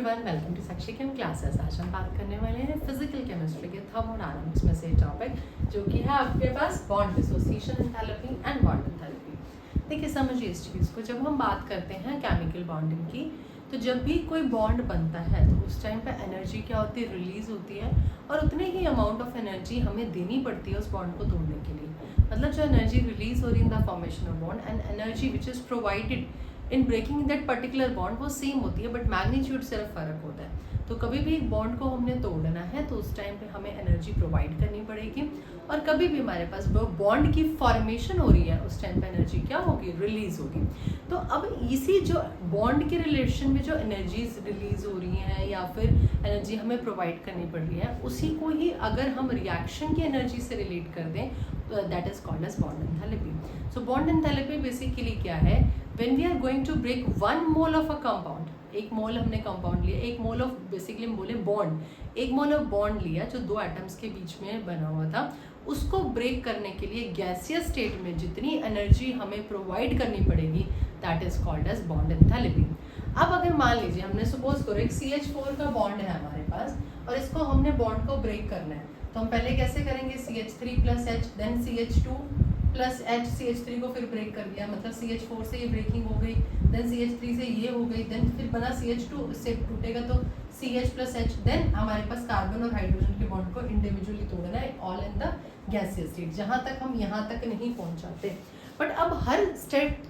Everyone, welcome to Sakshi chem classes. आज हम बात करने वाले हैं फिजिकल केमिस्ट्री के थर्मोडायनामिक्स में से टॉपिक जो कि है आपके पास bond dissociation enthalpy and bond enthalpy. देखिए समझिए इस चीज़ को, जब हम बात करते हैं केमिकल बॉन्डिंग की तो जब भी कोई बॉन्ड बनता है तो उस टाइम पे एनर्जी क्या होती है, रिलीज होती है, और उतने ही अमाउंट ऑफ एनर्जी हमें देनी पड़ती है उस बॉन्ड को तोड़ने के लिए। मतलब जो एनर्जी रिलीज हो रही है in the formation of bond and energy which is provided in breaking that particular bond वो सेम होती है, बट मैग्नीट्यूड सिर्फ फ़र्क होता है। तो कभी भी एक बॉन्ड को हमने तोड़ना है तो उस टाइम पे हमें एनर्जी प्रोवाइड करनी पड़ेगी, और कभी भी हमारे पास बॉन्ड की फॉर्मेशन हो रही है उस टाइम पे एनर्जी क्या होगी, रिलीज होगी। तो अब इसी जो बॉन्ड के रिलेशन में जो एनर्जीज रिलीज हो रही हैं या फिर एनर्जी हमें प्रोवाइड करनी पड़ रही है, उसी को ही अगर हम रिएक्शन की एनर्जी से रिलेट कर दें तो that is called as bond enthalpy. So bond enthalpy basically क्या है, when we are going to break 1 mole of a compound, एक मोल हमने कंपाउंड लिया, एक मोल ऑफ बेसिकली हम बोले बॉन्ड, एक मोल ऑफ बॉन्ड लिया जो दो एटम्स के बीच में बना हुआ था, उसको ब्रेक करने के लिए गैसियस स्टेट में जितनी एनर्जी हमें प्रोवाइड करनी पड़ेगी that is called as bond enthalpy. अब अगर मान लीजिए हमने सपोज करो एक CH4 का बॉन्ड है हमारे पास और इसको हमने बॉन्ड को ब्रेक करना है, तो हम पहले कैसे करेंगे, CH3 plus H then CH2 plus H, CH3 को फिर ब्रेक कर दिया, मतलब CH4 से ये ब्रेकिंग हो गई, देन CH3 से ये हो गई, देन फिर बना CH2, इससे टूटेगा तो CH प्लस H, देन हमारे पास कार्बन और हाइड्रोजन के बॉन्ड को इंडिविजुअली तोड़ना है all in the gaseous state, जहाँ तक हम यहाँ तक नहीं पहुँचाते। बट अब हर स्टेप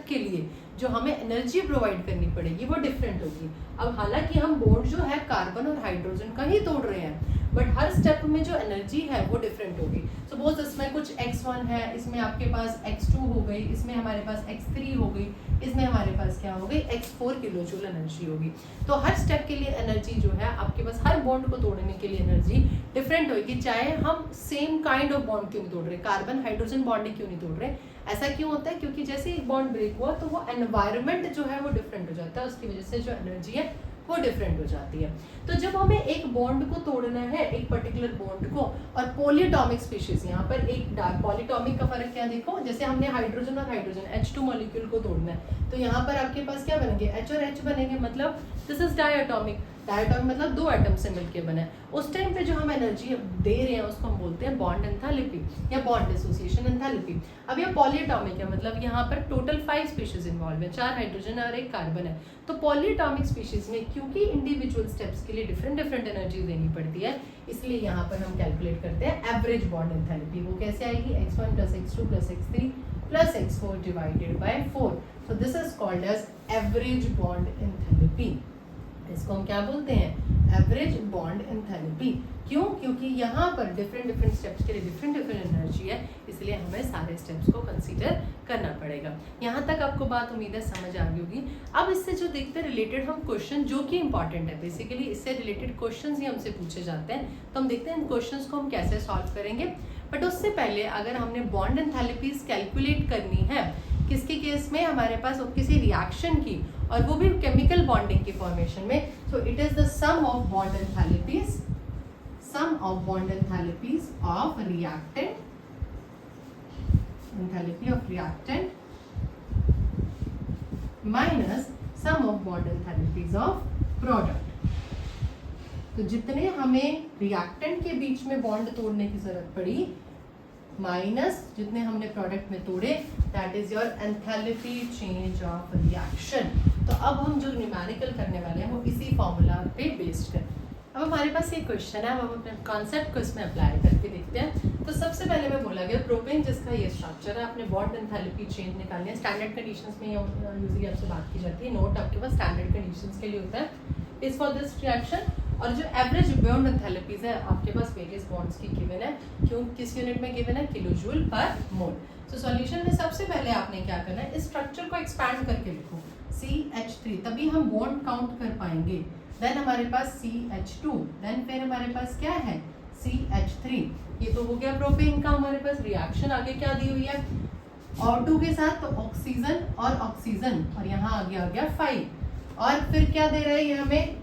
के लिए जो हमें एनर्जी प्रोवाइड करनी पड़ेगी वो डिफरेंट होगी। अब हालांकि हम बॉन्ड जो है कार्बन और हाइड्रोजन का ही तोड़ रहे हैं, बट हर स्टेप में जो एनर्जी है वो डिफरेंट होगी। सपोज इसमें कुछ x1 है, इसमें आपके पास x2 हो गई, इसमें हमारे पास x3 हो गई, इसमें हमारे पास क्या हो गई, x4 किलो जूल एनर्जी होगी। तो हर स्टेप के लिए एनर्जी जो है आपके पास हर बॉन्ड को तोड़ने के लिए एनर्जी डिफरेंट होगी, चाहे हम सेम काइंड ऑफ बॉन्ड क्यों नहीं तोड़ रहे, कार्बन हाइड्रोजन बॉन्ड ही क्यों नहीं तोड़ रहे। ऐसा क्यों होता है, क्योंकि जैसे एक बॉन्ड ब्रेक हुआ तो वो एनवायरनमेंट जो है वो डिफरेंट हो जाता है, उसकी वजह से जो एनर्जी है वो डिफरेंट हो जाती है। तो जब हमें एक बॉन्ड को तोड़ना है, एक पर्टिकुलर बॉन्ड को, और पॉलीएटॉमिक स्पीशीज, यहाँ पर एक पॉलीटॉमिक का फर्क क्या देखो, जैसे हमने हाइड्रोजन और हाइड्रोजन H2 मॉलिक्यूल को तोड़ना है तो यहाँ पर आपके पास क्या बनेंगे, H और H बनेंगे, मतलब दिस इज डायटॉमिक मतलब दो एटम से मिलकर बना है। उस टाइम पे जो हम एनर्जी दे रहे हैं उसको हम बोलते हैं बॉन्ड एंथैल्पी या बॉन्ड डिसोसिएशन एंथैल्पी। अब ये पॉलीएटॉमिक है, मतलब यहाँ पर टोटल 5 स्पीशीज इन्वॉल्व है, 4 हाइड्रोजन और 1 कार्बन है। तो पॉलीएटॉमिक स्पीशीज में क्योंकि इंडिविजुअल स्टेप्स के लिए डिफरेंट एनर्जी देनी पड़ती है, इसलिए यहाँ पर हम कैलकुलेट करते हैं एवरेज बॉन्ड एंथैल्पी। वो कैसे आएगी, x1 plus x2 plus x3 plus x4 divided by 4। So this is called as average bond enthalpy. इसको हम क्या बोलते हैं, एवरेज बॉन्ड एंथैल्पी। क्यों, क्योंकि यहाँ पर डिफरेंट स्टेप्स के लिए डिफरेंट एनर्जी है, इसलिए हमें सारे स्टेप्स को कंसीडर करना पड़ेगा। यहाँ तक आपको बात उम्मीद है समझ आ गई होगी। अब इससे जो देखते हैं रिलेटेड हम क्वेश्चन जो कि इंपॉर्टेंट है, बेसिकली इससे रिलेटेड क्वेश्चन ही हमसे पूछे जाते हैं, तो हम देखते हैं इन क्वेश्चन को हम कैसे सॉल्व करेंगे। बट उससे पहले अगर हमने बॉन्ड एंथैल्पीज कैलकुलेट करनी है किसके केस में, हमारे पास किसी रिएक्शन की, और वो भी केमिकल बॉन्डिंग की फॉर्मेशन में, so it is the sum of bond enthalpies of reactant, enthalpy of reactant minus sum of bond enthalpies of product. तो जितने हमें रिएक्टेंट के बीच में बॉन्ड तोड़ने की जरूरत पड़ी माइनस जितने हमने प्रोडक्ट में तोड़े, that is your enthalpy change of reaction. तो अब हम जो न्यूमेरिकल करने वाले हैं वो इसी फॉर्मूला पे बेस्ड कर। अब हमारे पास एक क्वेश्चन है, अब हम अपने कॉन्सेप्ट को इसमें अप्लाई करके देखते हैं। तो सबसे पहले मैं बोला गया प्रोपेन जिसका ये स्ट्रक्चर है, आपने बॉन्ड एंथैल्पी चेंज निकालनी है। स्टैंडर्ड कंडीशंस में यूजली आपसे बात की जाती है, नोट आपके पास स्टैंडर्ड कंडीशंस के लिए होता है इज फॉर दिस रिएक्शन। और जो एवरेज बॉन्ड एंथैल्पीज है आपके पास वेरियस बॉन्ड्स की गिवन है, क्यों किस यूनिट में गिवन है, किलो जूल पर मोल। तो सॉल्यूशन में सबसे पहले आपने क्या करना है, इस स्ट्रक्चर को एक्सपैंड करके लिखो CH3, तभी हम बॉन्ड काउंट कर पाएंगे। देन हमारे पास CH2, देन फिर हमारे पास क्या है CH3। ये तो हो गया प्रोपेन का हमारे पास रिएक्शन। आगे क्या दी हुई है, O2 के साथ तो ऑक्सीजन और ऑक्सीजन, और यहाँ आगे आ गया 5, और फिर क्या दे रहा है ये हमें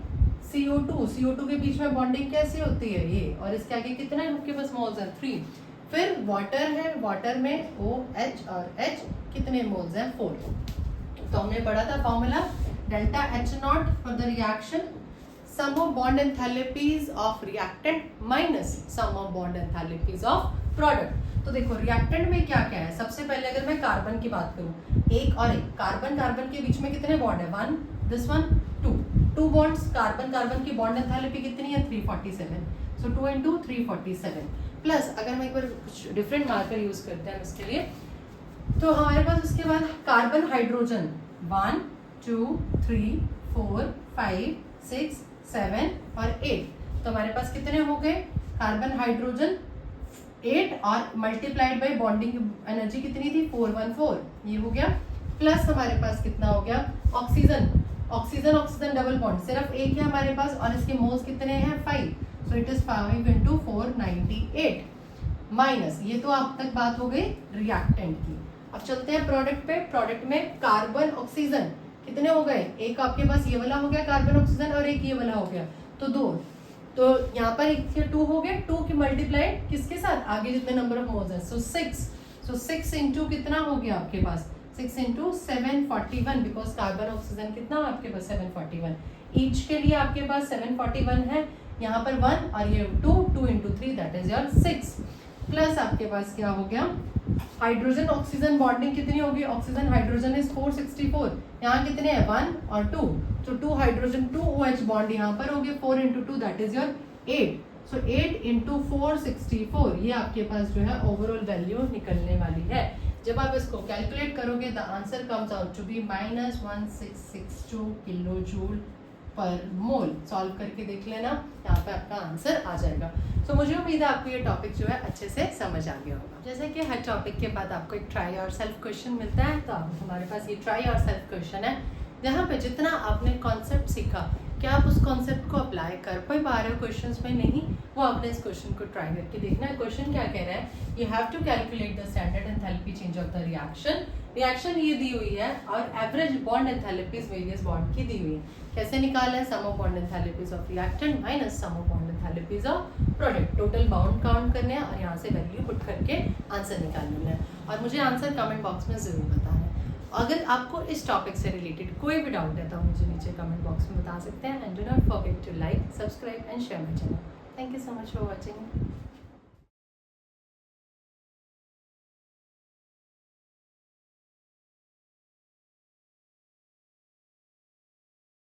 CO2 के बीच में बॉन्डिंग कैसे होती है ये, और इसके आगे कितना है आपके पास मोल्स हैं 3। फिर वाटर है, वाटर में OH और H कितने मोल्स हैं 4। तो हमने पढ़ा था formula delta H naught for the reaction, sum of bond enthalpies of reactant minus sum of bond enthalpies of product. तो देखो रिएक्टेंट में क्या क्या है, सबसे पहले अगर मैं कार्बन की बात करूं, एक और एक कार्बन कार्बन के बीच में कितने बॉन्ड है, one, this one, two bonds, carbon carbon की बॉन्ड एंथैल्पी कितनी है, 347, सो 2 into 347 प्लस अगर हम एक बार कुछ डिफरेंट मार्कर यूज करते हैं इसके लिए, तो हमारे पास उसके बाद कार्बन हाइड्रोजन 1 2 3 4 5 6 7 और 8, तो हमारे पास कितने हो गए कार्बन हाइड्रोजन 8 और मल्टीप्लाइड बाय बॉन्डिंग एनर्जी कितनी थी 414, ये हो गया, प्लस हमारे पास कितना हो गया oxygen, oxygen oxygen double bond सिर्फ एक है हमारे पास और इसके मोल्स कितने हैं 5, सो इट इज 5 into 498 माइनस, ये तो अब तक बात हो गई रिएक्टेंट की। अब चलते हैं प्रोडक्ट पे, प्रोडक्ट में कार्बन ऑक्सीजन कितने हो गए, एक आपके पास ये वाला हो गया कार्बन ऑक्सीजन और एक ये वाला हो गया, तो दो, तो यहाँ पर एक के 2 हो गए, 2 की मल्टीप्लाइड किसके साथ, आगे जितने नंबर ऑफ मोल्स हैं, सो 6 इंटू कितना हो गया आपके पास 6 into 741, बिकॉज कार्बन ऑक्सीजन कितना आपके पास 741, ईच के लिए आपके पास 741 है, यहाँ पर 1 और ये 2 into 3 that is your 6, plus आपके पास क्या हो गया हाइड्रोजन ऑक्सीजन बॉन्डिंग कितनी होगी, ऑक्सीजन हाइड्रोजन इज 464, यहाँ कितने हैं 1 और 2, तो 2 हाइड्रोजन 2 OH बॉन्ड यहाँ पर हो गए 4 into 2 that is your 8, so 8 into 464, ये आपके पास जो है ओवरऑल वैल्यू निकलने वाली है। जब आप इसको कैलकुलेट करोगे the answer comes out to be -1662 kilo joule per mole. Solve करके देख लेना, यहाँ पे आपका आंसर आ जाएगा। तो मुझे उम्मीद है आपको ये टॉपिक जो है अच्छे से समझ आ गया होगा। जैसे कि हर टॉपिक के बाद आपको एक ट्राई और सेल्फ क्वेश्चन मिलता है, तो हमारे पास ये ट्राई और सेल्फ क्वेश्चन है, जहाँ पे जितना आपने कॉन्सेप्ट सीखा क्या आप उस कॉन्सेप्ट को अप्लाई कर पा रहे हो क्वेश्चंस में, नहीं, वो आपने इस क्वेश्चन को ट्राई करके देखना है। क्वेश्चन क्या कह रहा है, you have to calculate the standard enthalpy change of the reaction, reaction ये दी हुई है और average bond enthalpies various bond की दी हुई है, कैसे निकाला है, sum of bond enthalpies of reactant minus sum of bond enthalpies of product, total bound count करने हैं और यहाँ से वैल्यू पुट करके आंसर निकाल लेना है, और मुझे आंसर कमेंट बॉक्स में जरूर बताना है। अगर आपको इस टॉपिक से रिलेटेड कोई भी डाउट है तो मुझे नीचे कमेंट बॉक्स में बता सकते हैं, and do not forget to like, subscribe and share my channel. Thank you so much for watching.